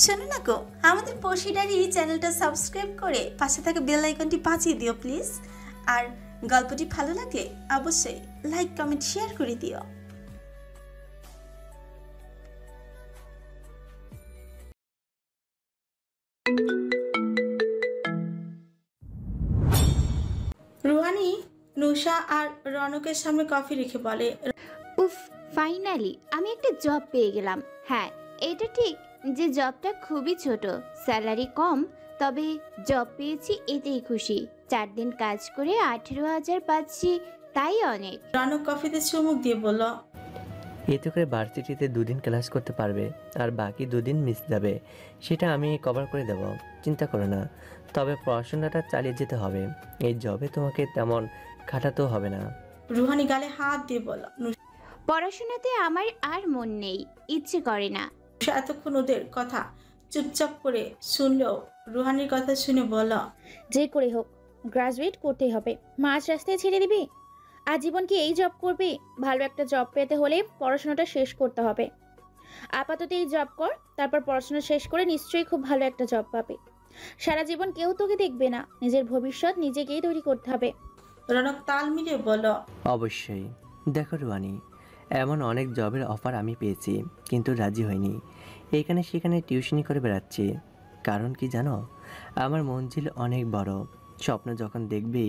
শোনো না গো, আমাদের পশিডারি চ্যানেলটা সাবস্ক্রাইব করে পাশে থাকা বেল আইকনটি বাজিয়ে দিও প্লিজ। আর গল্পটি ভালো লাগলে অবশ্যই লাইক কমেন্ট শেয়ার করে দিও। রুহানি নুসা আর রনকের সামনে কফি রেখে বলে, উফ, ফাইনালি আমি একটা জব পেয়ে গেলাম। হ্যাঁ, এটা ঠিক যে জবটা খুবই ছোট, স্যালারি কম, তবে জব পেয়েছি এতেই খুশি। 4 দিন কাজ করে 18,000 পাচ্ছি, তাই অনেক। রনক কফিতে চুমুক দিয়ে বলল, এতে করে ভার্সিটিতে 2 দিন ক্লাস করতে পারবে আর বাকি 2 দিন মিস যাবে, সেটা আমি কভার করে দেব, চিন্তা করো না। তবে পড়াশোনাটা চালিয়ে যেতে হবে, এই জবে তোমাকে তেমন খাটাতেও হবে না। রুহানি গালে হাত দিয়ে বলল। পড়াশোনাতে আমার আর মন নেই, ইচ্ছে করে না। নুসা এতক্ষণ ওদের কথা চুপচাপ করে শুনলেও রুহানির কথা শুনে বলল, যে করে হোক গ্রাজুয়েট করতেই হবে। মাঝ রাস্তায় ছেড়ে দিবি? আজীবন কি এই জব করবি? ভালো একটা জব পেতে হলে পড়াশোনাটা শেষ করতে হবে। আপাতত এই জব কর, তারপর পড়াশোনা শেষ করে নিশ্চয়ই খুব ভালো একটা জব পাবে। সারা জীবন কেউ তোকে দেখবে না, নিজের ভবিষ্যৎ নিজেকেই তৈরি করতে হবে। রনক তাল মিলিয়ে বলল, অবশ্যই। দেখো রুয়ানি, এমন অনেক জবের অফার আমি পেয়েছি, কিন্তু রাজি হইনি। এখানে সেখানে টিউশনি করে বেড়াচ্ছি। কারণ কি জানো, আমার মঞ্জিল অনেক বড়। স্বপ্ন যখন দেখবি,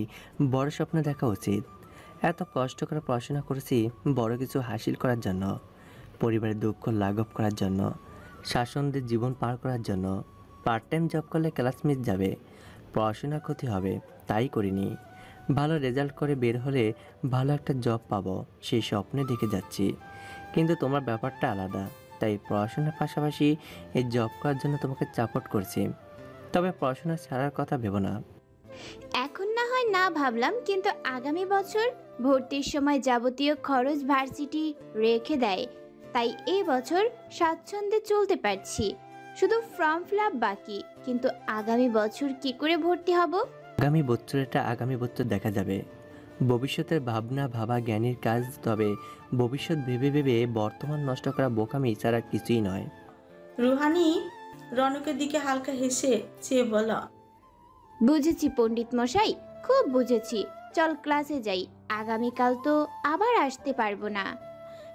বড় স্বপ্ন দেখা উচিত। এত কষ্ট করে পড়াশোনা করেছি বড় কিছু হাসিল করার জন্য, পরিবারের দুঃখ লাঘব করার জন্য, শাসনদের জীবন পার করার জন্য। পার্ট টাইম জব করলে ক্লাস মিস যাবে, পড়াশোনার ক্ষতি হবে, তাই করিনি। ভালো রেজাল্ট করে বের হলে ভালো একটা জব পাবো, সেই স্বপ্নে দেখে যাচ্ছি। কিন্তু তোমার ব্যাপারটা আলাদা, তাই পড়াশোনার পাশাপাশি এই জব করার জন্য তোমাকে সাপোর্ট করছি। তবে পড়াশোনা ছাড়ার কথা ভেবো না। এখন না হয় না ভাবলাম, কিন্তু আগামী বছর ভর্তির সময় যাবতীয় খরচ ভার্সিটি রেখে দেয়, তাই এই বছর স্বাচ্ছন্দ্যে চলতে পারছি। শুধু ফর্ম ফিল আপ বাকি, কিন্তু আগামী বছর কি করে ভর্তি হব? আগামী বছরটা আগামী বছর দেখা যাবে। ভবিষ্যতের ভাবনা ভাবা জ্ঞানীর কাজ, তবে ভবিষ্যৎ ভেবে ভেবে বর্তমান নষ্ট করা বোকামি ছাড়া কিছুই নয়। রুহানি রনকের দিকে হালকা হেসে চেয়ে বলল, বুঝেছি পণ্ডিত মশাই, খুব বুঝেছি। চল ক্লাসে যাই, আগামীকাল তো আবার আসতে পারবো না।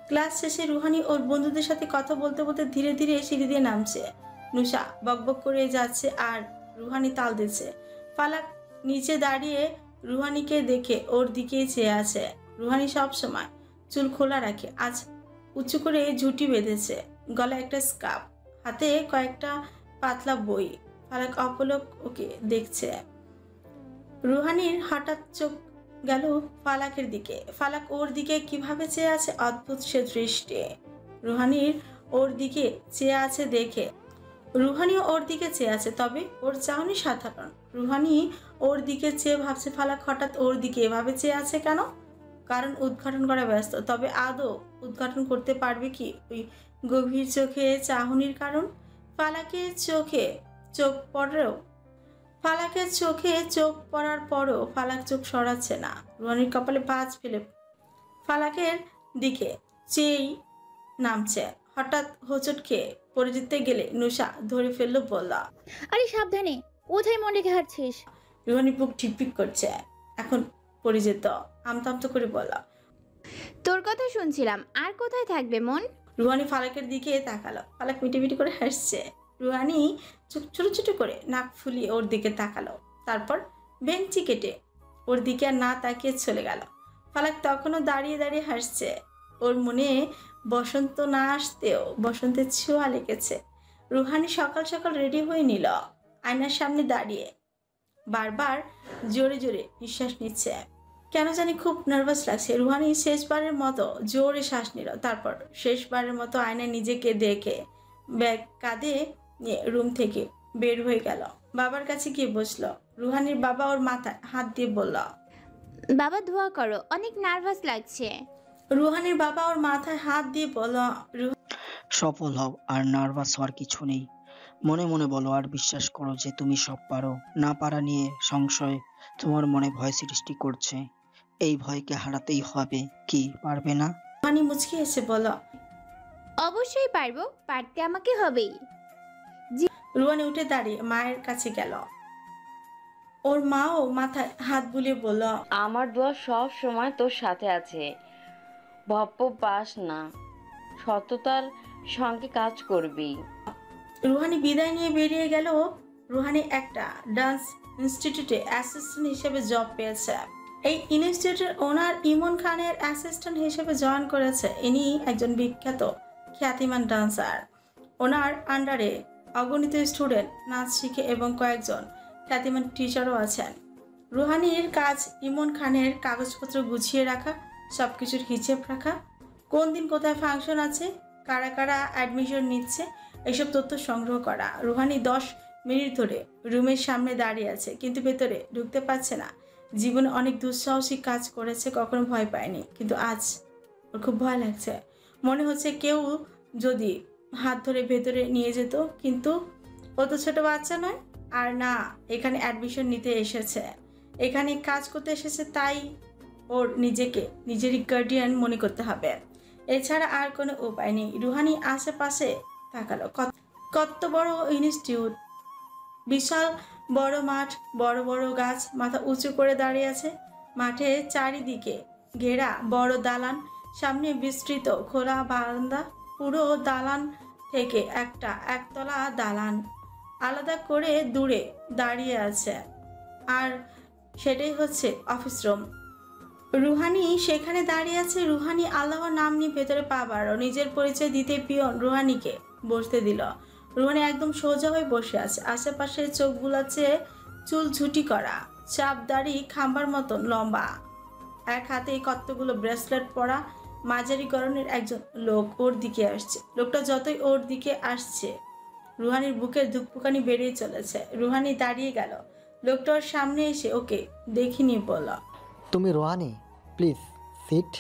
ক্লাস শেষে রুহানি ওর বন্ধুদের সাথে কথা বলতে বলতে ধীরে ধীরে সিঁড়ি দিয়ে নামছে। নুসা বকবক করে যাচ্ছে আর রুহানি তাল দিচ্ছে। ফালাক নিচে দাঁড়িয়ে রুহানিকে দেখে ওর দিকেই চেয়ে আছে। রুহানি সব সময় চুল খোলা রাখে, আজ উঁচু করে ঝুঁটি বেঁধেছে, গলায় একটা স্কার্ফ, হাতে কয়েকটা পাতলা বই। ফালাক অপলক ওকে দেখছে। রুহানির হঠাৎ চোখ গেল ফালাকের দিকে। ফালাক ওর দিকে কিভাবে চেয়ে আছে, অদ্ভুত সে দৃষ্টি। রুহানির ওর দিকে চেয়ে আছে দেখে রুহানিও ওর দিকে চেয়ে আছে, তবে ওর চাহনি সাধারণ। রুহানি ওর দিকে চেয়ে ভাবছে ফালাক হঠাৎ ওর দিকে এভাবে চেয়ে আছে কেন। কারণ উদ্ঘাটন করা ব্যস্ত, তবে আদৌ উদ্ঘাটন করতে পারবে কি ওই গভীর চোখে চাহনির কারণ? ফালাকের চোখে চোখ পড়েও ফালাকের চোখে চোখ পড়ার পরও ফালাক চোখ সরাচ্ছে না। রুহানির কপালে ভাঁজ ফেলে ফালাকের দিকে চেয়েই নামছে। হঠাৎ হোঁচট খেয়ে পড়ে যেতে গেলে নুসা ধরে ফেললো, বলল, আরে সাবধানে, কোথায় মন রেখে হাঁটছিস? রুহানি বুক ঠিকঠিক করছে, এখন পড়ে যেত। আমতা আমতা করে বলল, তোর কথা শুনছিলাম, আর কোথায় থাকবে মন? রুহানি ফালাকের দিকে তাকালো। ফালাক মিটিমিটি করে হাসছে। রুহানি চোখ ছোট ছোট করে নাক ফুলিয়ে ওর দিকে তাকালো, তারপর বেঞ্চি কেটে ওর দিকে আর না তাকিয়ে চলে গেল। ফালাক তখনও দাঁড়িয়ে দাঁড়িয়ে হাসছে। ওর মনে বসন্ত না আসতেও বসন্তের ছোঁয়া লেগেছে। রুহানি সকাল সকাল রেডি হয়ে নিল, আয়নার সামনে দাঁড়িয়ে বারবার জোরে জোরে নিঃশ্বাস নিচ্ছে। কেন জানি খুব নার্ভাস লাগছে। রুহানি শেষবারের মতো জোরে শ্বাস নিল, তারপর শেষবারের মতো আয়নায় নিজেকে দেখে ব্যাগ কাঁধে নিয়ে রুম থেকে বের হয়ে গেল। বাবার কাছে গিয়ে বসলো। রুহানির বাবা ওর মাথায় হাত দিয়ে বলল, বাবা দোয়া করো, অনেক নার্ভাস লাগছে। রুহানির বাবা ওর মাথায় হাত দিয়ে বলল, সফল হও, আর নার্ভাস হওয়ার কিছু নেই। মনে মনে বলো আর বিশ্বাস করো যে তুমি সব পারো। না পারা নিয়ে সংশয় তোমার মনে ভয় সৃষ্টি করছে, এই ভয়কে হারাতেই হবে। কি পারবে না? রুহানি মুচকি এসে বলল, অবশ্যই পারবো, পারতে আমাকে হবেই। রুহানি উঠে দাঁড়িয়ে মায়ের কাছে গেল। ওর মাও মাথায় হাত বুলিয়ে বলল, আমার দোয়া সব সময় তোর সাথে আছে। ভপ্প পাস না, সততার সঙ্গে কাজ করবি। রুহানি বিদায় নিয়ে বেরিয়ে গেল। রুহানি একটা ডান্স ইনস্টিটিউটে অ্যাসিস্ট্যান্ট হিসেবে জব পেয়েছে। এই ইনস্টিটিউটের ওনার ইমন খানের অ্যাসিস্ট্যান্ট হিসেবে জয়েন করেছে। ইনি একজন বিখ্যাত খ্যাতিমান ডান্সার। ওনার আন্ডারে অগণিত স্টুডেন্ট নাচ শিখে এবং কয়েকজন খ্যাতিমান টিচারও আছেন। রুহানির কাজ ইমন খানের কাগজপত্র গুছিয়ে রাখা, সব কিছুর হিসেব রাখা, কোন দিন কোথায় ফাংশন আছে, কারা কারা অ্যাডমিশন নিচ্ছে, এইসব তথ্য সংগ্রহ করা। রুহানি 10 মিনিট ধরে রুমের সামনে দাঁড়িয়ে আছে, কিন্তু ভেতরে ঢুকতে পারছে না। জীবনে অনেক দুঃসাহসিক কাজ করেছে, কখনো ভয় পায়নি, কিন্তু আজ ওর খুব ভয় লাগছে। মনে হচ্ছে কেউ যদি হাত ধরে ভেতরে নিয়ে যেত, কিন্তু ও তো ছোট বাচ্চা নয়, আর না এখানে অ্যাডমিশন নিতে এসেছে, এখানে কাজ করতে এসেছে। তাই ওর নিজেকে নিজেরই গার্ডিয়ান মনে করতে হবে, এছাড়া আর কোনো উপায় নেই। রুহানি আশেপাশে তাকালো। কত বড় ইনস্টিটিউট, বিশাল বড় মাঠ, বড় বড় গাছ মাথা উঁচু করে দাঁড়িয়ে আছে। মাঠে চারিদিকে ঘেরা বড় দালান, সামনে বিস্তৃত খোলা বারান্দা। পুরো দালান থেকে একটা একতলা দালান আলাদা করে দূরে দাঁড়িয়ে আছে, আর সেটাই হচ্ছে অফিস রুম। রুহানি সেখানে দাঁড়িয়ে আছে। রুহানি আল্লাহর নাম নিয়ে ভেতরে পা বাড়ালো। নিজের পরিচয় দিতে পিয়ন রুহানিকে বসতে দিল। রুহানি একদম সোজা হয়ে বসে আছে, আশেপাশে চোখ বুলাচ্ছে, চুল ঝুটি করা, চাপ দাড়ি খাম্বার মতন লম্বা, এক হাতে কতগুলো ব্রেসলেট পরা, মাঝারি গড়নের একজন লোক ওর দিকে আসছে। লোকটা যতই ওর দিকে আসছে, রুহানির বুকের ধুকপুকানি বেড়েই চলেছে। রুহানি দাঁড়িয়ে গেল। লোকটা ওর সামনে এসে ওকে দেখিনি বলল, তুমি রোহানি, প্লিজ সিট।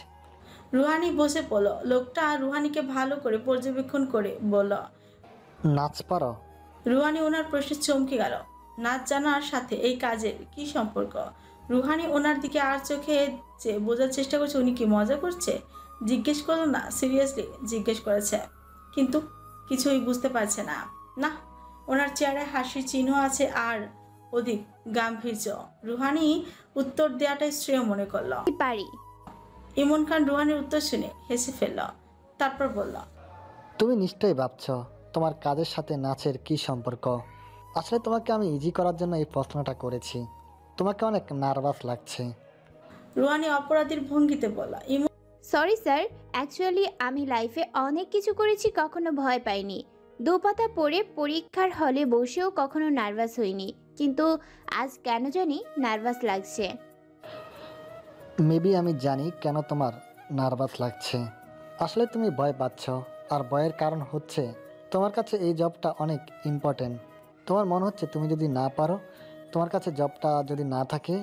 রুহানি বসে পড়ল। লোকটা রুহানিকে ভালো করে পর্যবেক্ষণ করে বলল, নাচ পারো? রুহানি ওনার প্রশ্নে চমকে গেল। নাচ জানার সাথে এই কাজের কি সম্পর্ক? রুহানি ওনার দিকে আর চোখে যে বোঝার চেষ্টা করছে উনি কি মজা করছে। জিজ্ঞেস করলো না, সিরিয়াসলি জিজ্ঞেস করেছে, কিন্তু কিছুই বুঝতে পারছে না। না, ওনার চেহারায় হাসির চিহ্ন আছে আর অধিক গাম্ভীর্য। রুহানি উত্তর দেওয়াটাই শ্রেয় মনে করলো। পারি। ইমন খান রুহানির উত্তর শুনে হেসে ফেলল, তারপর বলল, তুমি নিশ্চয়ই ভাবছ তোমার কাজের সাথে নাচের কি সম্পর্ক। আসলে তোমাকে আমি ইজি করার জন্য এই প্রশ্নটা করেছি। তোমাকে অনেক নার্ভাস লাগছে। রুহানি অপরাধীর ভঙ্গিতে বলল। সরি স্যার, অ্যাকচুয়ালি আমি লাইফে অনেক কিছু করেছি, কখনো ভয় পাইনি। দুপাতা পড়ে পরীক্ষার হলে বসেও কখনো নার্ভাস হইনি, কিন্তু আজ কেন জানি নার্ভাস লাগছে। মেবি আমি জানি কেন তোমার নার্ভাস লাগছে। আসলে তুমি ভয় পাচ্ছ, আর ভয়ের কারণ হচ্ছে তোমার কাছে এই জবটা অনেক ইম্পর্টেন্ট। তোমার মনে হচ্ছে তুমি যদি না পারো, তোমার কাছে জবটা যদি না থাকে,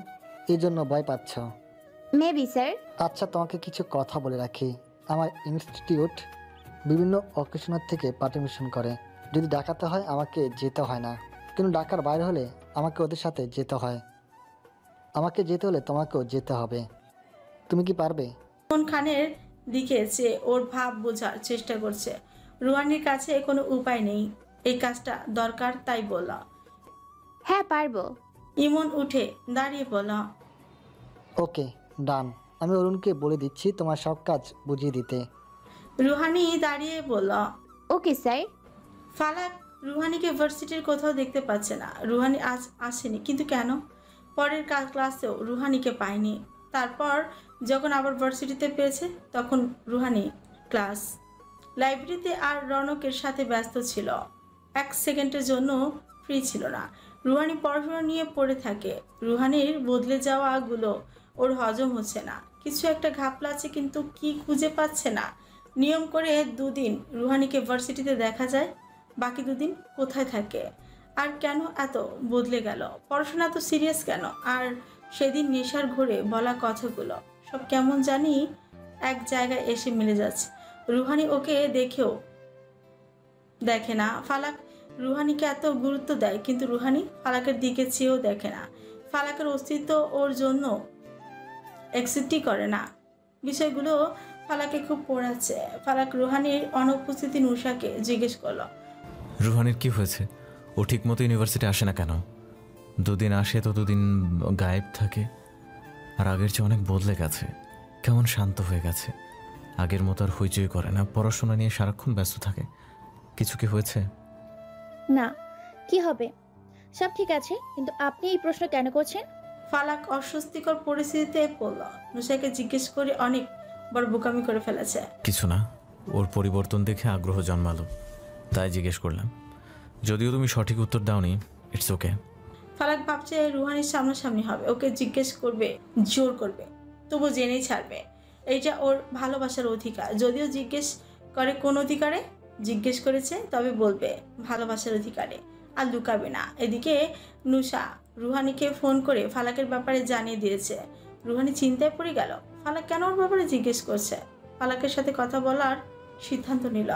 এই জন্য ভয় পাচ্ছ। Maybe sir. আচ্ছা, তোমাকে কিছু কথা বলে রাখি। আমার ইনস্টিটিউট বিভিন্ন অকেশনের থেকে পারমিশন করে। যদি ডাকাতে হয় আমাকে যেতে হয় না, কিন্তু ডাকার বাইরে হলে আমাকে ওদের সাথে যেতে হয়। আমাকে যেতে হলে তোমাকেও যেতে হবে। তুমি কি পারবে? ইমন খানের দিকে চেয়ে ওর ভাব বোঝার চেষ্টা করছে। রুহানির কাছে কোনো উপায় নেই, এই কাজটা দরকার, তাই বলল। হ্যাঁ পারবো। ইমন উঠে দাঁড়িয়ে বলল, ওকে, ডান। আমি অরুণকে বলে দিচ্ছি তোমার সব কাজ বুঝিয়ে দিতে। রুহানি দাঁড়িয়ে বলল, ওকে স্যার। ফালাক রুহানিকে ভার্সিটির কোথাও দেখতে পাচ্ছে না। রুহানি আজ আসেনি, কিন্তু কেন? পরের ক্লাসেও রুহানিকে পায়নি। তারপর যখন আবার ভার্সিটিতে পেয়েছে, তখন রুহানি ক্লাস লাইব্রেরিতে আর রনকের সাথে ব্যস্ত ছিল। 1 সেকেন্ডের জন্য ফ্রি ছিল না। রুহানি পড়াশোনা নিয়ে পড়ে থাকে। রুহানির বদলে যাওয়াগুলো ওর হজম হচ্ছে না। কিছু একটা ঘাপলা আছে, কিন্তু কি খুঁজে পাচ্ছে না। নিয়ম করে 2 দিন রুহানিকে ভার্সিটিতে দেখা যায়, বাকি 2 দিন কোথায় থাকে? আর কেন এত বদলে গেল? পড়াশোনা এত সিরিয়াস কেন? আর সেদিন নেশার ঘোরে বলা কথাগুলো সব কেমন জানি এক জায়গায় এসে মিলে যাচ্ছে। রুহানি ওকে দেখেও দেখে না। ফালাক রুহানিকে এত গুরুত্ব দেয়, কিন্তু রুহানি ফালাকের দিকে চেয়েও দেখে না। ফালাকের অস্তিত্ব ওর জন্য এক্সিস্টই করে না। বিষয়গুলো ফালাকে খুব পড়াচ্ছে। ফালাক রুহানির অনুপস্থিতি নুশাকে জিজ্ঞেস করলো, রুহানির কি হয়েছে? ও ঠিকমতো ইউনিভার্সিটি আসে না কেন? দুদিন আসে তো দুদিন গায়েব থাকে। আর আগের চেয়ে অনেক বদলে গেছে, কেমন শান্ত হয়ে গেছে। আগের মতো আর হইচই করে না, পড়াশোনা নিয়ে সারাক্ষণ ব্যস্ত থাকে। কিছু কি হয়েছে? না, কি হবে, সব ঠিক আছে, কিন্তু আপনি এই প্রশ্ন কেন করছেন? ফালাক অস্বস্তিকর পরিস্থিতিতে পড়ল। নুসাকে জিজ্ঞেস করে অনেক বড় বোকামি করে ফেলেছে। কিছু না, ওর পরিবর্তন দেখে আগ্রহ জন্মালো, তাই জিজ্ঞেস করলাম। যদিও তুমি সঠিক উত্তর দাওনি, ইটস ওকে। ফালাক ভাবছে রুহানির সামনাসামনি হবে, ওকে জিজ্ঞেস করবে, জোর করবে, তবু জেনেই ছাড়বে। এইটা ওর ভালোবাসার অধিকার। যদিও জিজ্ঞেস করে কোন অধিকারে জিজ্ঞেস করেছে, তবে বলবে ভালোবাসার অধিকারে, আর লুকাবে না। এদিকে নুসা রুহানিকে ফোন করে ফালাকের ব্যাপারে জানিয়ে দিয়েছে। রুহানি চিন্তায় পড়ে গেল, ফালাক কেন ওর ব্যাপারে জিজ্ঞেস করছে। ফালাকের সাথে কথা বলার সিদ্ধান্ত নিল।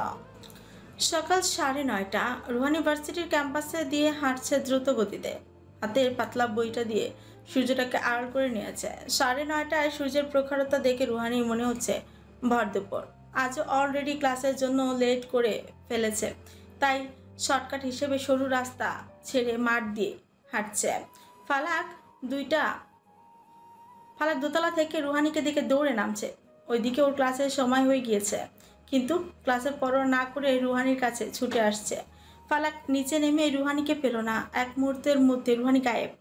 সকাল 9:30, রুহানি ভার্সিটির ক্যাম্পাসে দিয়ে হাঁটছে দ্রুত গতিতে। হাতের পাতলা বইটা দিয়ে সূর্যটাকে আড়াল করে নিয়েছে। 9:30টায় সূর্যের প্রখরতা দেখে রুহানির মনে হচ্ছে ভর দুপুর। আজও অলরেডি ক্লাসের জন্য লেট করে ফেলেছে, তাই শর্টকাট হিসেবে সরু রাস্তা ছেড়ে মাঠ দিয়ে হাঁটছে। ফালাক দোতলা থেকে রুহানিকে দেখে দৌড়ে নামছে। ওইদিকে ওর ক্লাসের সময় হয়ে গিয়েছে, কিন্তু ক্লাসের পরোয়া না করে রুহানির কাছে ছুটে আসছে। ফালাক নিচে নেমে রুহানিকে পেল না। এক মুহূর্তের মধ্যে রুহানি গায়েব।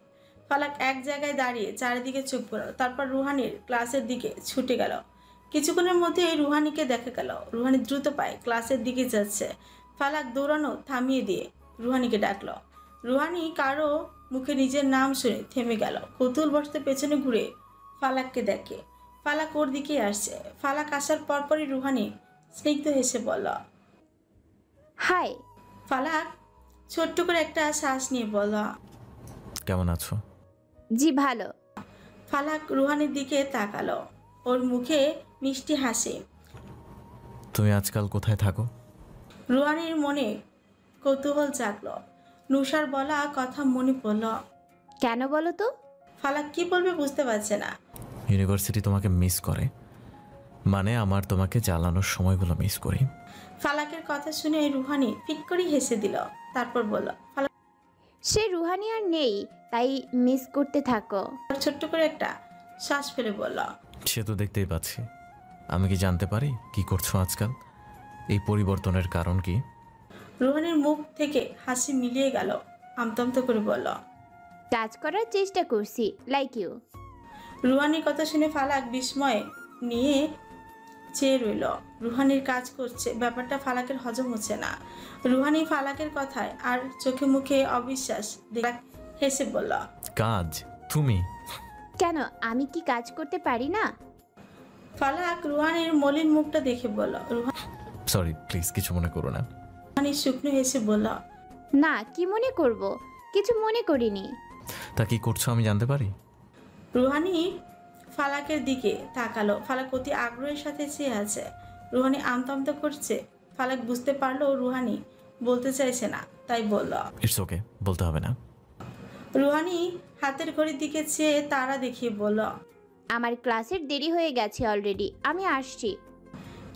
ফালাক এক জায়গায় দাঁড়িয়ে চারিদিকে চোখ পড়ল, তারপর রুহানির ক্লাসের দিকে ছুটে গেল। কিছুক্ষণের মধ্যে রুহানিকে দেখা গেল। রুহানি দ্রুত পায়ে ক্লাসের দিকে যাচ্ছে। ফালাক দৌড়ানো থামিয়ে দিয়ে রুহানিকে ডাকল। রুহানি কারো মুখে নিজের নাম শুনে থেমে গেল। কৌতূহল বসতে পেছনে ঘুরে ফালাককে দেখে। ফালাক ওর দিকে আসছে। ফালাক আসার পরপরই রুহানি স্নিগ্ধ হেসে বলল, হাই। ফালাক ছোট্ট করে একটা শ্বাস নিয়ে বলল, কেমন আছো? জি ভালো। ফালাক রুহানির দিকে তাকালো। ওর মুখে মিষ্টি হাসি। তুমি আজকাল কোথায় থাকো? রুহানির মনে কৌতূহল জাগলো। নুসার বলা কথা মনে পড়ল। কেন বলো তো? ফালাক কি বলবে বুঝতে পারছে না। ইউনিভার্সিটি তোমাকে মিস করে, মানে আমার তোমাকে জ্বালানোর সময়গুলো মিস করি। ফালাকের কথা শুনে রুহানি ফিট করে হেসে দিল। তারপর বলল, ফালাক সে রুহানি আর নেই, তাই মিস করতে থাকো। ছোট্ট করে একটা শ্বাস ফেলে বলল, সে তো দেখতেই পাচ্ছি। আমি কি জানতে পারি কি করছো আজকাল? এই পরিবর্তনের কারণ কি? রুহানির মুখ থেকে হাসি মিলিয়ে গেল। আমতমত করে বলল, কাজ করার চেষ্টা করছি, লাইক ইউ। রুহানির কথা শুনে ফালাক বিস্ময়ে নিয়ে চেয়ে রইল। রুহানির কাজ করছে, ব্যাপারটা ফালাকের হজম হচ্ছে না। রুহানি ফালাকের কথায় আর চোখে মুখে অবিশ্বাস দেখে হেসে বলল, কাজ? তুমি? কেন, আমি কি কাজ করতে পারি না? ফালাক রুহানির মলিন মুখটা দেখে বলল। সরি, প্লিজ কিছু মনে করো না। রুহানি শুকনো হেসে বলল, না, কি মনে করব, কিছু মনে করিনি। তা কি করছো আমি জানতে পারি? রুহানি ফালাকের দিকে তাকালো। ফালাক অতি আগ্রহের সাথে চেয়ে আছে। রুহানি আমতামতা করছে। ফালাক বুঝতে পারলো রুহানি বলতে চাইছে না, তাই বলল, ইটস ওকে, বলতে হবে না। রুহানি হাতের ঘড়ির দিকে চেয়ে তারা দেখিয়ে বলল, আমার ক্লাসের দেরি হয়ে গেছে অলরেডি, আমি আসছি।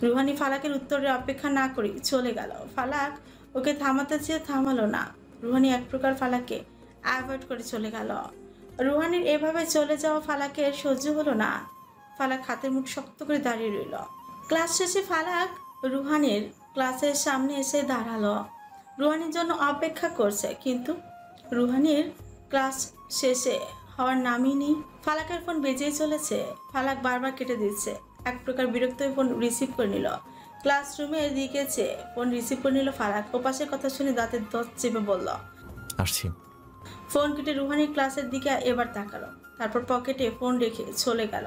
রুহানি ফালাকের উত্তরে অপেক্ষা না করে চলে গেল। ফালাক ওকে থামাতে চেয়ে থামালো না। রুহানি এক প্রকার ফালাককে অ্যাভয়েড করে চলে গেল। রুহানির এভাবে চলে যাওয়া ফালাকের সহ্য হলো না। ফালাক হাতের মুখ শক্ত করে দাঁড়িয়ে রইল। ক্লাস শেষে ফালাক রুহানির ক্লাসের সামনে এসে দাঁড়ালো। রুহানির জন্য অপেক্ষা করছে, কিন্তু রুহানির ক্লাস শেষে হওয়ার নামই নেই। ফালাকের ফোন বেজেই চলেছে। ফালাক বারবার কেটে দিচ্ছে। এক প্রকার বিরক্ত হয়ে ফোন রিসিভ করে নিল। ক্লাসরুমের দিকে চেয়ে ফোন রিসিভ করে নিল ফালাক। ওপাশের কথা শুনে দাঁতের দাঁত চেপে বলল, আসছি। ফোন কেটে রুহানির ক্লাসের দিকে এবার তাকালো। তারপর পকেটে ফোন রেখে চলে গেল।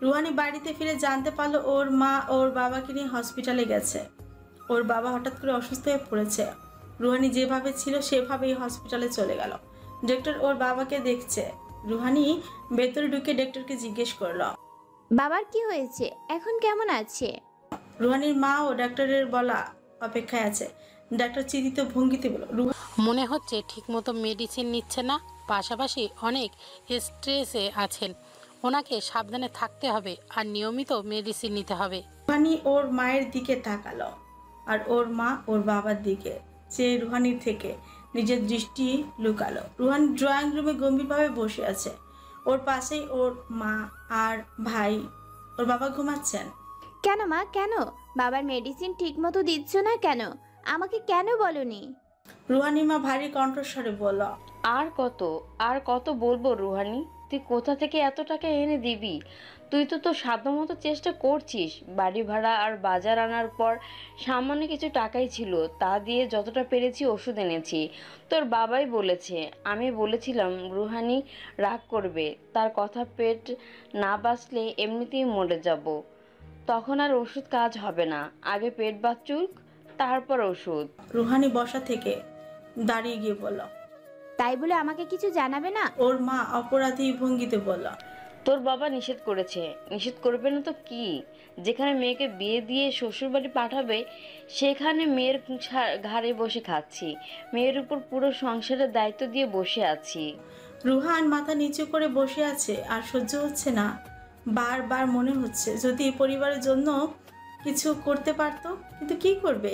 রুহানি বাড়িতে ফিরে জানতে পারলো ওর মা ওর বাবাকে নিয়ে হসপিটালে গেছে। ওর বাবা হঠাৎ করে অসুস্থ হয়ে পড়েছে। রুহানি যেভাবে ছিল সেভাবেই হসপিটালে চলে গেল। ডক্টর ওর বাবাকে দেখছে। রুহানি ভেতরে ঢুকে ডক্টরকে জিজ্ঞেস করলো, বাবার কি হয়েছে, এখন কেমন আছে? রুহানির মা ও ডাক্তারের বলা অপেক্ষায় আছে। ডাক্তার চিন্তিত ভঙ্গিতে বলল, মনে হচ্ছে ঠিকমতো মেডিসিন নিচ্ছে না, পাশাপাশি অনেক স্ট্রেসে আছেন। ওনাকে সাবধানে থাকতে হবে আর নিয়মিত মেডিসিন নিতে হবে। রুহানি ওর মায়ের দিকে তাকালো আর ওর মা ওর বাবার দিকে চেয়ে রুহানির থেকে নিজের দৃষ্টি লুকালো। রুহান ড্রয়িং রুমে গম্ভীরভাবে বসে আছে। ওর পাশেই ওর মা আর ভাই। ওর বাবা ঘুমাচ্ছেন। কেন মা, কেন? বাবার মেডিসিন ঠিক মতো দিচ্ছ না কেন? আমাকে কেন বলনি? রুহানির মা ভারী কণ্ঠস্বরে বলল, আর কত বলবো রুহানি? তুই কোথা থেকে এত টাকা এনে দিবি? তুই তো তোর সাধ্যমতো চেষ্টা করছিস। বাড়ি ভাড়া আর বাজার আনার পর সামান্য কিছু টাকাই ছিল, তা দিয়ে যতটা পেরেছি ওষুধ এনেছি। তোর বাবাই বলেছে, আমি বলেছিলাম রুহানি রাগ করবে, তার কথা পেট না বাঁচলে এমনিতেই মরে যাব, তখন আর ওষুধ কাজ হবে না, আগে পেট বাঁচুক তারপর ওষুধ। রুহানি বসা থেকে দাঁড়িয়ে গিয়ে বলল, তাই বলে আমাকে কিছু জানাবে না? ওর মা অপরাধী ভঙ্গিতে বলল, তোর বাবা নিষেধ করেছে। নিষেধ করবে না তো কি? যেখানে মেয়েকে বিয়ে দিয়ে শ্বশুরবাড়ি পাঠাবে সেখানে মেয়ের ঘাড়ে বসে খাচ্ছি, মেয়ের উপর পুরো সংসারের দায়িত্ব দিয়ে বসে আছি। রুহান মাথা নিচু করে বসে আছে আর সহ্য হচ্ছে না। বারবার মনে হচ্ছে যদি পরিবারের জন্য কিছু করতে পারতো, কিন্তু কি করবে?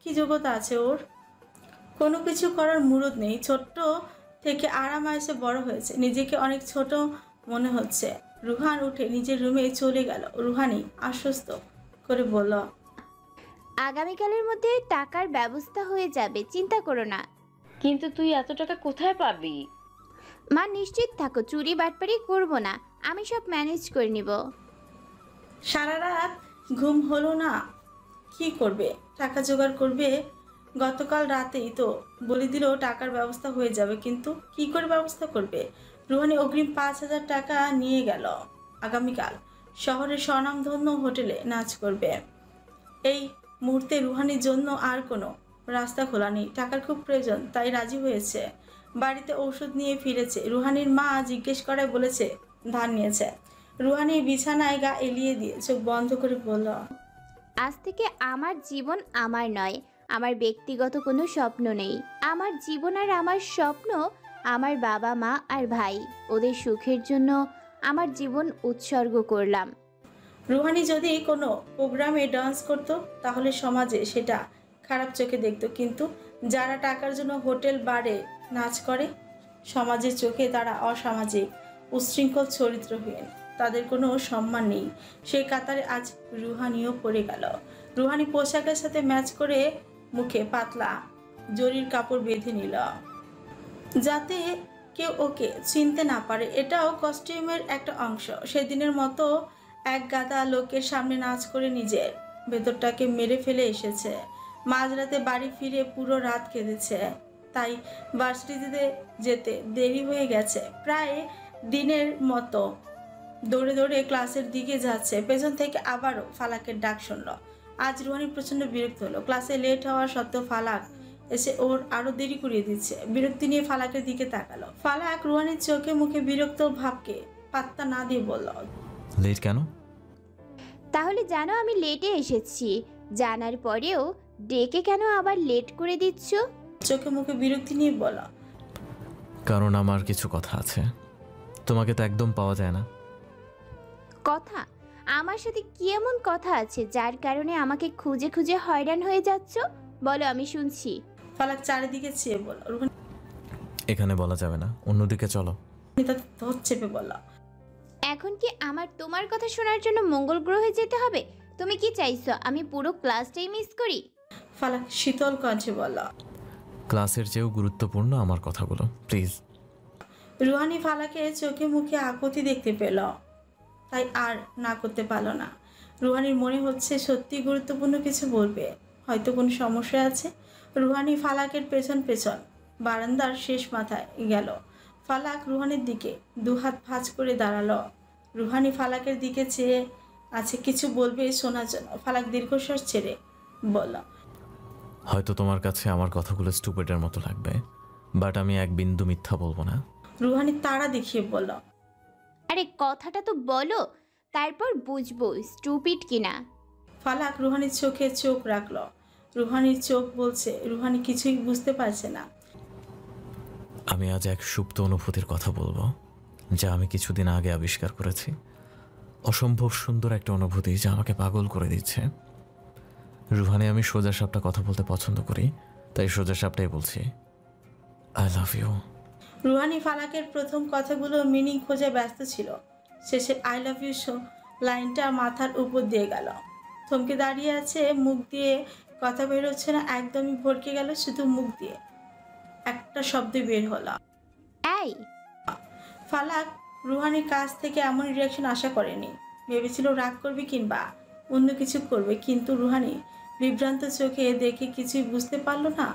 কি যোগ্যতা আছে ওর? কোনো কিছু করার মুরুদ নেই। ছোট্ট থেকে আরাম আয়েসে বড় হয়েছে, নিজেকে অনেক ছোট মনে হচ্ছে। রুহান উঠে নিজের রুমে চলে গেল। রুহানি আশ্বস্ত করে বলল, আগামীকালের মধ্যে টাকার ব্যবস্থা হয়ে যাবে, চিন্তা করো না। কিন্তু তুই এত টাকা কোথায় পাবি? মা নিশ্চিত থাকো, চুরি বাটপারি করব না, আমি সব ম্যানেজ করে নিব। সারা রাত ঘুম হলো না, কি করবে? টাকা জোগাড় করবে। গতকাল রাতেই তো বলে দিল টাকার ব্যবস্থা হয়ে যাবে, কিন্তু কি করে ব্যবস্থা করবে? রুহানি অগ্রিম 5,000 টাকা নিয়ে গেল। আগামীকাল শহরের স্বনামধন্য হোটেলে নাচ করবে। এই মুহূর্তে রুহানির জন্য আর কোনো রাস্তা খোলা নেই। টাকার খুব প্রয়োজন, তাই রাজি হয়েছে। বাড়িতে ঔষধ নিয়ে ফিরেছে। রুহানির মা জিজ্ঞেস করায় বলেছে ধার নিয়েছে। রুহানি বিছানায় গা এলিয়ে দিয়ে চোখ বন্ধ করে বলল, আজ থেকে আমার জীবন আমার নয়, আমার ব্যক্তিগত কোনো স্বপ্ন নেই। আমার জীবন আর আমার স্বপ্ন আমার বাবা মা আর ভাই, ওদের সুখের জন্য আমার জীবন উৎসর্গ করলাম। রুহানি যদি কোনো প্রোগ্রামে ডান্স করতো তাহলে সমাজে সেটা খারাপ চোখে দেখতো, কিন্তু যারা টাকার জন্য হোটেল বারে নাচ করে সমাজের চোখে তারা অসামাজিক, উচ্ছৃঙ্খল, চরিত্রহীন, তাদের কোনো সম্মান নেই। সেই কাতারে আজ রুহানিও পড়ে গেল। রুহানি পোশাকের সাথে ম্যাচ করে মুখে পাতলা জরির কাপড় বেঁধে নিল যাতে কেউ ওকে চিনতে না পারে। এটাও কস্টিউমের একটা অংশ। সেদিনের মতো এক গাদা লোকের সামনে নাচ করে নিজের ভেতরটাকে মেরে ফেলে এসেছে। মাঝরাতে বাড়ি ফিরে পুরো রাত কেঁদেছে, তাই ভার্সিটিতে যেতে দেরি হয়ে গেছে। প্রায় দিনের মতো দৌড়ে দৌড়ে ক্লাসের দিকে যাচ্ছে। পেছন থেকে আবারও ফালাকের ডাক শুনল। আজ রুহানি প্রচণ্ড বিরক্ত হলো। ক্লাসে লেট হওয়ার সত্ত্বেও ফালাক এসে ওর আরো দেরি করিয়ে দিচ্ছে। বিরক্তি নিয়ে ফালাকের দিকে তাকালো। ফালাক রুহানির চোখে মুখে বিরক্ত ভাবকে পাত্তা না দিয়ে বলল, লেট কেন? তাহলে জানো আমি লেটে এসেছি, জানার পরেও ডেকে কেন আবার লেট করে দিচ্ছ? চোখে মুখে বিরক্তি নিয়ে বলল, কারণ আমার কিছু কথা আছে, তোমাকে তো একদম পাওয়া যায় না। কথা? আমার সাথে কি এমন কথা আছে যার কারণে আমাকে খুঁজে খুঁজে হয়রান হয়ে যাচ্ছ? বলো, আমি শুনছি। ফালাক চারিদিকে চেয়ে বলল। রুহানি এখানে বলা যাবে না, অন্যদিকে চলো। তার ধর চেপে বলল, এখন কি আমার তোমার কথা শোনার জন্য মঙ্গল গ্রহে যেতে হবে? তুমি কি চাইছো আমি পুরো ক্লাসটাই মিস করি? ফালাক শীতল কণ্ঠে বলল। ক্লাসের চেয়েও গুরুত্বপূর্ণ আমার কথাগুলো, প্লিজ। রুহানি ফালাকের চোখে মুখে আকুতি দেখতে পেল, তাই আর না করতে পারল না। রুহানির মনে হচ্ছে সত্যি গুরুত্বপূর্ণ কিছু বলবে, হয়তো কোনো সমস্যা আছে। রুহানি ফালাকের পেছন পেছন বারান্দার শেষ মাথায় গেল। ফালাক রুহানির দিকে দুহাত ভাঁজ করে দাঁড়ালো। রুহানি ফালাকের দিকে চেয়ে আছে কিছু বলবে শোনার জন্য। ফালাক দীর্ঘশ্বাস ছেড়ে বলল, হয়তো তোমার কাছে আমার কথাগুলো স্টুপিডের মতো লাগবে, বাট আমি এক বিন্দু মিথ্যা বলবো না। রুহানি তাড়া দেখিয়ে বলল, আরে কথাটা তো বলো, তারপর বুঝবো স্টুপিড কিনা। ফালাক রুহানির চোখে চোখ রাখলো। রুহানির চোখ বলছে, রুহানি কিছুই বুঝতে পারছে না। আমি আজ এক সুপ্ত অনুভূতির কথা বলবো, যা আমি কিছুদিন আগে আবিষ্কার করেছি। অসম্ভব সুন্দর একটা অনুভূতি যা আমাকে পাগল করে দিচ্ছে। রুহানি, আমি সোজা সাপটা কথা বলতে পছন্দ করি, তাই সোজা সাপটাই বলছি। I love you. রুহানি ফালাকের প্রথম কথাগুলো মিনিং খোঁজে ব্যস্ত ছিল। শেষে আই লাভ ইউ লাইনটা মাথার উপর দিয়ে গেল। থমকে দাঁড়িয়ে আছে, মুখ দিয়ে কথা বেরোচ্ছে না, একদমই ভরকে গেল। শুধু মুখ দিয়ে একটা শব্দ বের হলো, এই। ফালাক রুহানির কাছ থেকে এমন রিয়াকশন আশা করেনি। ভেবেছিল রাগ করবে কিংবা অন্য কিছু করবে, কিন্তু রুহানি বিভ্রান্ত চোখে দেখে কিছুই বুঝতে পারলো না।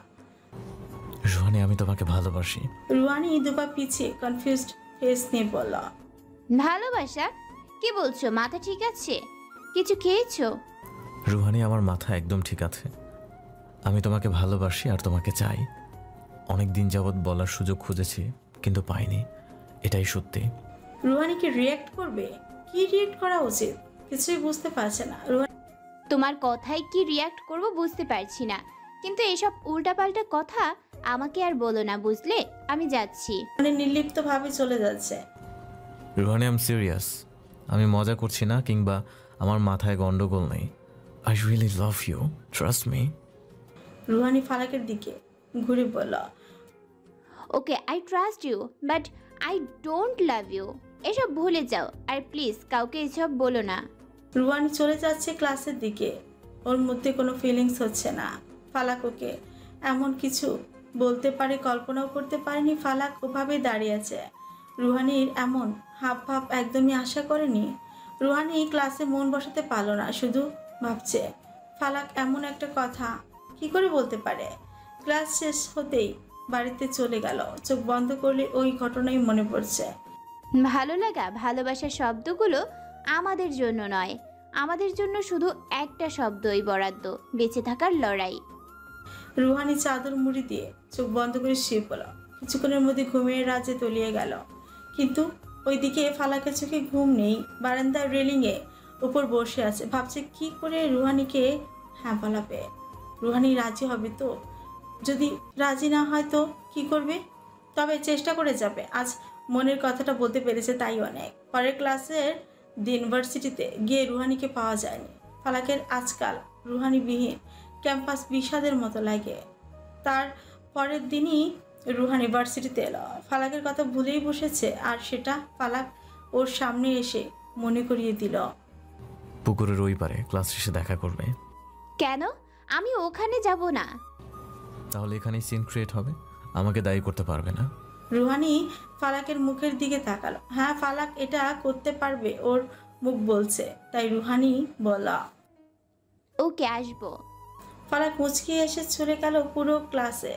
রুহানি, আমি তোমাকে ভালোবাসি। রুহানি দুপা পিছিয়ে কনফিউজড ফেস নিয়ে বলল, ভালোবাসা? কি বলছো? মাথা ঠিক আছে? কিছু খেয়েছো? রুহানি, আমার মাথা একদম ঠিক আছে। আমি তোমাকে ভালোবাসি আর তোমাকে চাই। অনেক দিন যাবৎ বলার সুযোগ খুঁজেছি কিন্তু পাইনি, এটাই সত্যি। রুহানি কি রিয়্যাক্ট করবে? কি রিয়্যাক্ট করা উচিত কিছুই বুঝতে পারছে না। রুহানি তোমার কথায় কি রিয়াক্ট করব বুঝতে পারছি না, কিন্তু এসব উল্টাপাল্টা কথা আমাকে আর বলো না, বুঝলে? আমি যাচ্ছি। নির্লিপ্ত ভাবে চলে যাচ্ছে। Ruhani, I am serious. আমি মজা করছি না কিংবা আমার মাথায় গন্ডগোল নেই। I really love you, trust me. Ruhani ফালাকের দিকে ঘুরে বলল, okay, I trust you, but I don't love you. এসব ভুলে যাও, আর প্লিজ কাউকে এসব বলো না। রুহানি চলে যাচ্ছে ক্লাসের দিকে। ওর মধ্যে কোনো ফিলিংস হচ্ছে না। ফালাক ওকে এমন কিছু বলতে পারে কল্পনাও করতে পারেনি। ফালাক ওভাবে দাঁড়িয়ে আছে। রুহানির এমন হাব ভাব একদমই আশা করেনি। রুহানি ক্লাসে মন বসাতে পারলো না, শুধু ভাবছে ফালাক এমন একটা কথা কি করে বলতে পারে। ক্লাস শেষ হতেই বাড়িতে চলে গেল। চোখ বন্ধ করলে ওই ঘটনাই মনে পড়ছে। ভালো লাগা, ভালোবাসার শব্দগুলো আমাদের জন্য নয়, আমাদের জন্য শুধু একটা শব্দই বরাদ্দ, বেঁচে থাকার লড়াই। রুহানি চাদর মুড়ি দিয়ে চোখ বন্ধ করে শুয়ে পড়ল। কিছুক্ষণের মধ্যে ঘুমের রাজ্যে তলিয়ে গেল, কিন্তু ওইদিকে ফালাকের চোখে ঘুম নেই। বারান্দার রেলিংয়ে উপর বসে আছে, ভাবছে কি করে রুহানিকে হ্যাঁ বলাবে। রুহানি রাজি হবে তো? যদি রাজি না হয় তো কি করবে? তবে চেষ্টা করে যাবে। আজ মনের কথাটা বলতে পেরেছে, তাই অনেক। পরের ক্লাসের দিন ভার্সিটিতে গিয়ে রুহানিকে পাওয়া যায়নি। ফালাকের আজকাল রুহানিবিহীন ক্যাম্পাস বিষাদের মতো লাগে। তার পরের দিনই রুহানি ভার্সিটিতে এলো। ফালাকের কথা ভুলেই বসেছে, আর সেটা ফালাক ওর সামনে এসে মনে করিয়ে দিল। পুকুরের ওই পারে ক্লাস শেষে দেখা করবে। কেন? আমি ওখানে যাব না। তাহলে এখানেই সিন ক্রিয়েট হবে, আমাকে দায়ী করতে পারবে না। রুহানি ফালাকের মুখের দিকে তাকালো। হ্যাঁ, ফালাক এটা করতে পারবে, ওর মুখ বলছে। তাই রুহানি বলা, ওকে, আসবো। ফালাক মুচকি এসে চলে গেল পুরো ক্লাসে।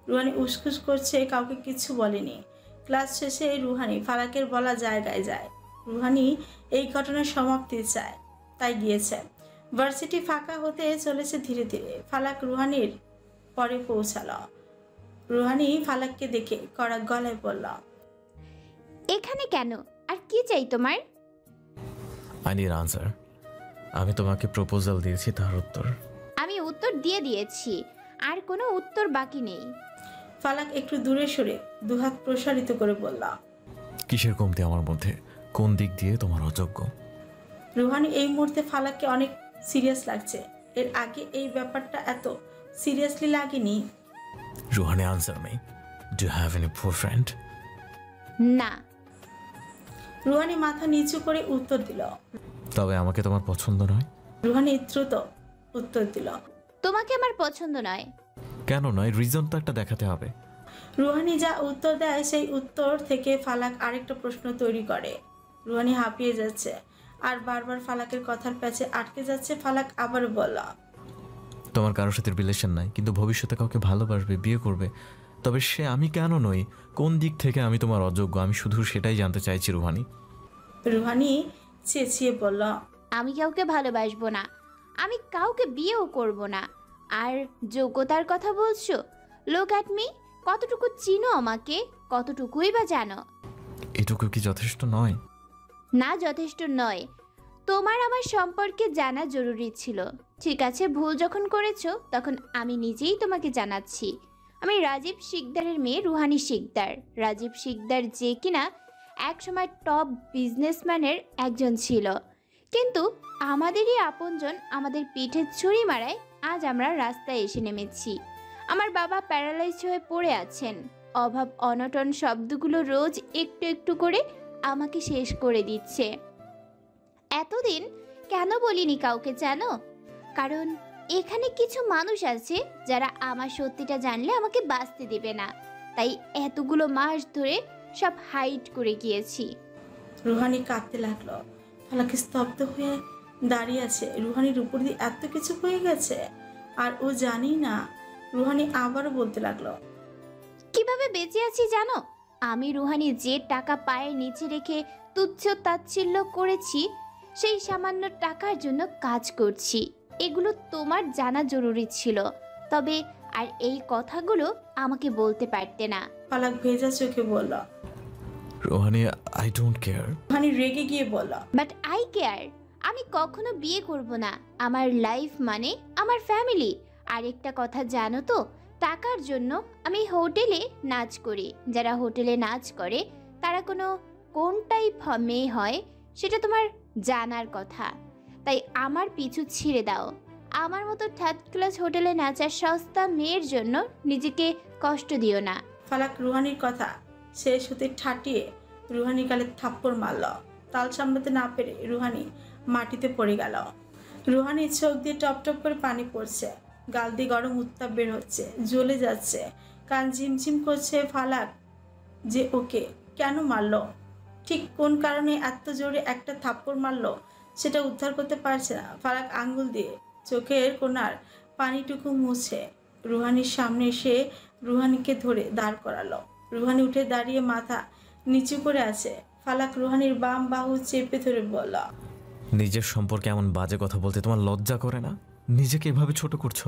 রুহানি উসখুস করছে, কাউকে কিছু বলেনি। ক্লাস শেষে রুহানি ফালাকের বলা জায়গায় যায়। রুহানি এই ঘটনার সমাপ্তি চায়, তাই গিয়েছে। ভার্সিটি ফাঁকা হতে চলেছে ধীরে ধীরে। ফালাক রুহানির পরে পৌঁছালো। রুহানি ফালাককে দেখে কড়া গলায় বলল, এখানে কেন? আর কি চাই তোমার? I need answer. আমি তোমাকে প্রপোজাল দিয়েছি, তার উত্তর। আমি উত্তর দিয়ে দিয়েছি, আর কোনো উত্তর বাকি নেই। ফালাক একটু দূরে সরে দুহাত প্রসারিত করে বলল, কিসের কমতি আমার মধ্যে? কোন দিক দিয়ে তোমার অযোগ্য? রুহানি এই মুহূর্তে ফালাককে অনেক সিরিয়াস লাগছে। এর আগে এই ব্যাপারটা এত সিরিয়াসলি লাগেনি। Ruhani, answer me. Do you have any boyfriend? না। রুহানি মাথা নিচু করে উত্তর দিল। তবে আমাকে তোমার পছন্দ নয়? রুহানি দ্রুত উত্তর দিল, তোমাকে আমার পছন্দ নয়। কেন নয়? রিজন তো একটা দেখাতে হবে। রুহানি যা উত্তর দেয় সেই উত্তর থেকে ফালাক আরেকটা প্রশ্ন তৈরি করে। রুহানি হাঁপিয়ে যাচ্ছে আর বারবার ফালাকের কথার প্যাচে আটকে যাচ্ছে। ফালাক আবার বলল, তোমার কারোর সাথে রিলেশন নাই, কিন্তু ভবিষ্যতে কাউকে ভালোবাসবে, বিয়ে করবে। তবে সে আমি কেন নই? কোন দিক থেকে আমি তোমার অযোগ্য? আমি শুধু সেটাই জানতে চাইছি রুহানি। রুহানি চেঁচিয়ে বলল, আমি কাউকে ভালোবাসবো না, আমি কাউকে বিয়েও করব না। আর যোগ্যতার কথা বলছো? Look at me. কতটুকু চিনো আমাকে? কতটুকুই বা জানো? এটুকু কি যথেষ্ট নয়? না, যথেষ্ট নয়। তোমার আমার সম্পর্কে জানা জরুরি ছিল। ঠিক আছে, ভুল যখন করেছো তখন আমি নিজেই তোমাকে জানাচ্ছি। আমি রাজীব শিকদারের মেয়ে রুহানি শিকদার। রাজীব শিকদার যে কিনা একসময় টপ বিজনেসম্যানের একজন ছিল, কিন্তু আমাদেরই আপনজন আমাদের পিঠে ছুরি মারায় আজ আমরা রাস্তায় এসে নেমেছি। আমার বাবা প্যারালাইজ হয়ে পড়ে আছেন। অভাব অনটন শব্দগুলো রোজ একটু একটু করে আমাকে শেষ করে দিচ্ছে। এতদিন কেন বলিনি কাউকে জানো? কারণ এখানে কিছু মানুষ আছে যারা আমার সত্যিটা জানলে আমাকে বাঁচতে দেবে না, তাই এতগুলো মাস ধরে সব হাইড করে গিয়েছি। রুহানি কাঁদতে লাগলো। ফালাক স্তব্ধ হয়ে দাঁড়িয়ে আছে। রুহানির উপর দিয়ে এত কিছু হয়ে গেছে আর ও জানি না। রুহানি আবারও বলতে লাগলো, কিভাবে বেঁচে আছি জানো? আমি রুহানি যে টাকা পায়ের নিচে রেখে তুচ্ছ তাচ্ছিল্য করেছি, সেই সামান্য টাকার জন্য কাজ করছি। এগুলো তোমার জানা জরুরি ছিল, তবে আর এই কথাগুলো আমাকে বলতে পারতে না। ফালাক ভেজা চোখে বলল। রোহানি, আই ডোন্ট কেয়ার। রুহানি রেগে গিয়ে বলল, বাট আই কেয়ার। আমি কখনো বিয়ে করব না। আমার লাইফ মানে আমার ফ্যামিলি। আরেকটা কথা জানো তো, টাকার জন্য আমি হোটেলে নাচ করি। যারা হোটেলে নাচ করে তারা কোন টাইপ মেয়ে হয় সেটা তোমার জানার কথা। তাই আমার পিছু ছিঁড়ে দাও। আমার মতো থার্ড ক্লাস হোটেলে নাচার সস্তা মেয়ের জন্য নিজেকে কষ্ট দিও না। ফালাক রুহানির কথা শেষ হতে ঠাটিয়ে রুহানির গালে থাপ্পড় মারল। তাল সামলাতে না পেরে রুহানি মাটিতে পড়ে গেল। রুহানির চোখ দিয়ে টপ টপ করে পানি পড়ছে, গাল দিয়ে গরম উত্তাপ বের হচ্ছে, জ্বলে যাচ্ছে, কান ঝিমঝিম করছে। ফালাক যে ওকে কেন মারলো, ঠিক কোন কারণে এত জোরে একটা থাপ্পড় মারলো সেটা উদ্ধার করতে পারছে না। ফালাক আঙ্গুল দিয়ে চোখের কোণার পানিটুকু মুছে রুহানির সামনে এসে রুহানিকে ধরে দাঁড় করালো। রুহানি উঠে দাঁড়িয়ে মাথা নিচু করে আছে। ফালাক রুহানির বাম বাহু চেপে ধরে বলল, নিজের সম্পর্কে এমন বাজে কথা বলতে তোমার লজ্জা করে না? নিজেকে এভাবে ছোট করছো?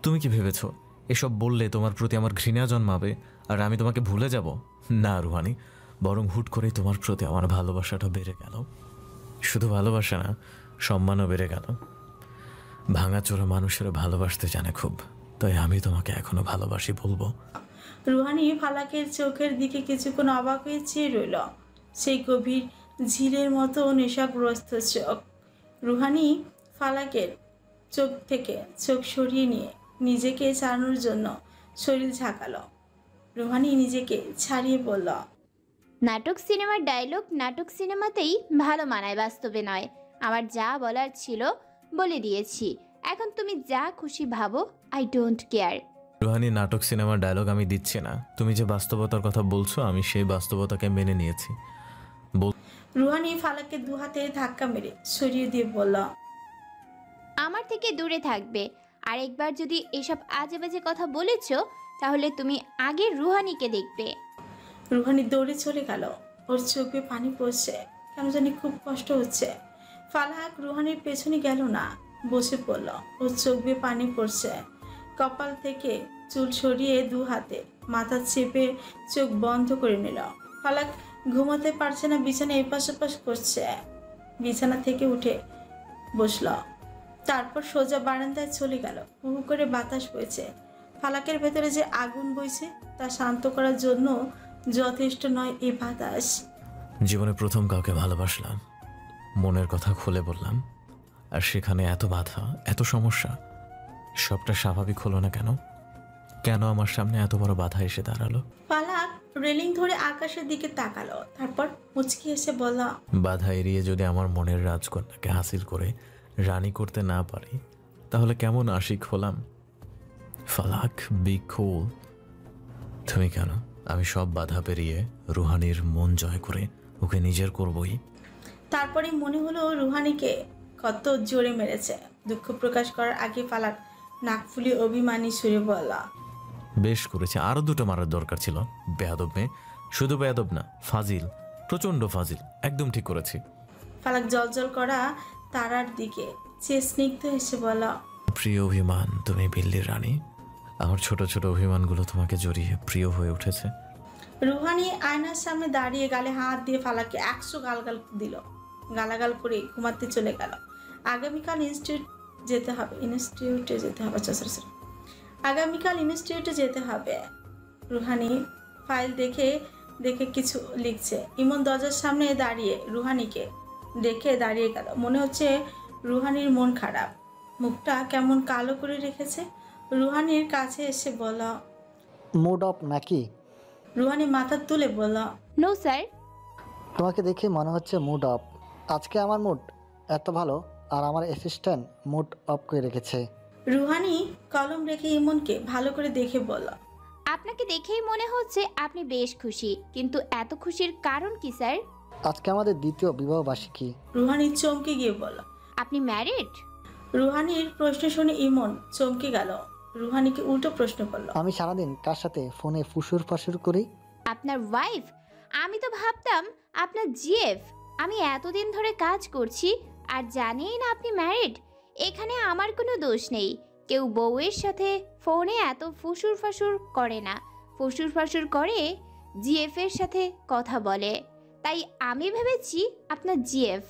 তুমি কি ভেবেছো এসব বললে তোমার প্রতি আমার ঘৃণা জন্মাবে আর আমি তোমাকে ভুলে যাব? না রুহানি, বরং হুট করেই তোমার প্রতি আমার ভালোবাসাটা বেড়ে গেল। শুধু ভালোবাসা না, সম্মানও বেড়ে গেল। ভাঙাচোরা মানুষেরা ভালোবাসতে জানে খুব, তাই আমি তোমাকে এখনো ভালোবাসি বলবো। রুহানি ফালাকের চোখের দিকে কিছুক্ষণ অবাক হয়ে চেয়ে রইল। সেই গভীর ঝিলের মতো নেশাগ্রস্ত চোখ। রুহানি ফালাকের চোখ থেকে চোখ সরিয়ে নিয়ে নিজেকে ছাড়ানোর জন্য শরীর ঝাঁকালো। রুহানি নিজেকে ছাড়িয়ে বলল, নাটক সিনেমার ডায়লগ নাটক সিনেমাতেই ভালো মানায়, বাস্তবে নয়। আমার যা বলার ছিল বলে দিয়েছি। এখন তুমি যা খুশি ভাবো, আই ডোন্ট কেয়ার। রুহানি, নাটক সিনেমার ডায়লগ আমি দিচ্ছি না। তুমি যে বাস্তবতার কথা বলছো আমি সেই বাস্তবতাকে মেনে নিয়েছি। রুহানি ফালাককে দু হাতে ধাক্কা মেরে সরিয়ে দিয়ে বলল, আমার থেকে দূরে থাকবে। আরেকবার যদি এসব আজে বাজে কথা বলেছ তাহলে তুমি আগে রুহানিকে দেখবে। রুহানি দৌড়ে চলে গেল। ওর চোখে পানি পড়ছে, কেন জানি খুব কষ্ট হচ্ছে। ফালাক রুহানির পেছনে গেল না, বসে পড়ল। ওর চোখ বেয়ে পানি পড়ছে। কপাল থেকে চুল সরিয়ে দু হাতে মাথা চেপে চোখ বন্ধ করে নিল। ফালাক ঘুমাতে পারছে না, বিছানা এপাশ ওপাশ করছে। বিছানা থেকে উঠে বসল, তারপর সোজা বারান্দায় চলে গেল। হু হু করে বাতাস বইছে। ফালাকের ভেতরে যে আগুন বইছে তা শান্ত করার জন্য যথেষ্ট নয় এই বাতাস। জীবনে প্রথম কাউকে ভালোবাসলাম, মনের কথা খুলে বললাম, আর সেখানে এত বাধা, এত সমস্যা। সবটা স্বাভাবিক হলো না কেন? কেন আমার সামনে এত বড় বাধা এসে দাঁড়ালো? ফালাক রেলিং ধরে আকাশের দিকে তাকালো, তারপর মুচকি এসে বলল, বাধা এড়িয়ে যদি আমার মনের রাজকন্যাকে হাসিল করে রানী করতে না পারি তাহলে কেমন আশিক হলাম? ফালাক, বি কুল। তুমি কেন? আমি সব বাধা পেরিয়ে রুহানির মন জয় করে ওকে নিজের করবই। তারপরে মনে হলো রুহানিকে কত জোরে মেরেছে। দুঃখ প্রকাশ করার আগে ফালাক নাক ফুলিয়ে অভিমানী সুরে বলল, বেশ করেছে, আরো দুটো মারার দরকার ছিল। বেয়াদব মেয়ে, শুধু বেয়াদব না, ফাজিল, প্রচন্ড ফাজিল। একদম ঠিক করেছি। ফালাক জলজল করা তারার দিকে চেয়ে স্নিগ্ধ হেসে বলল, প্রিয় অভিমান, তুমি বিল্লির রানী। আমার ছোট ছোট অভিমানগুলো তোমাকে জড়িয়ে প্রিয় হয়ে উঠেছে। রুহানি আয়নার সামনে দাঁড়িয়ে গালে হাত দিয়ে ফালাককে 100 গালগাল দিল। গালাগাল করে ঘুমাতে চলে গেল। আগামীকাল ইনস্টিটিউটে যেতে হবে। রুহানি ফাইল দেখে কিছু লিখছে। ইমন দরজার সামনে দাঁড়িয়ে রুহানিকে দেখে দাঁড়িয়ে গেল। মনে হচ্ছে রুহানির মন খারাপ, মুখটা কেমন কালো করে রেখেছে। রুহানির কাছে এসে বলল। মুড অফ নাকি? রুহানি মাথা তুলে বলল। No sir. তোমাকে দেখে মনে হচ্ছে মুড অফ। আজকে আমার মুড এত ভালো আর আমার অ্যাসিস্ট্যান্ট মুড অফ করে রেখেছে। রুহানি কলম রেখে ইমনকে ভালো করে দেখে বলল। আপনাকে দেখেই মনে হচ্ছে আপনি বেশ খুশি, কিন্তু এত খুশির কারণ কি স্যার? আজকে আমাদের দ্বিতীয় বিবাহবার্ষিকী। রুহানি চমকে গিয়ে বলল। আপনি ম্যারিড? রুহানির প্রশ্ন শুনে ইমন চমকে গেল। রুহানিকে উল্টো প্রশ্ন করল। আমি সারাদিন কার সাথে ফোনে ফুসুর ফাসুর করি? আপনার ওয়াইফ? আমি তো ভাবতাম আপনার জিএফ। আমি এতদিন ধরে কাজ করছি আর জানিই না আপনি ম্যারিড। এখানে আমার কোনো দোষ নেই। কেউ বউয়ের সাথে ফোনে এত ফুসুর ফাসুর করে না। ফুসুর ফাসুর করে জিএফ এর সাথে কথা বলে, তাই আমি ভেবেছি আপনার জিএফ।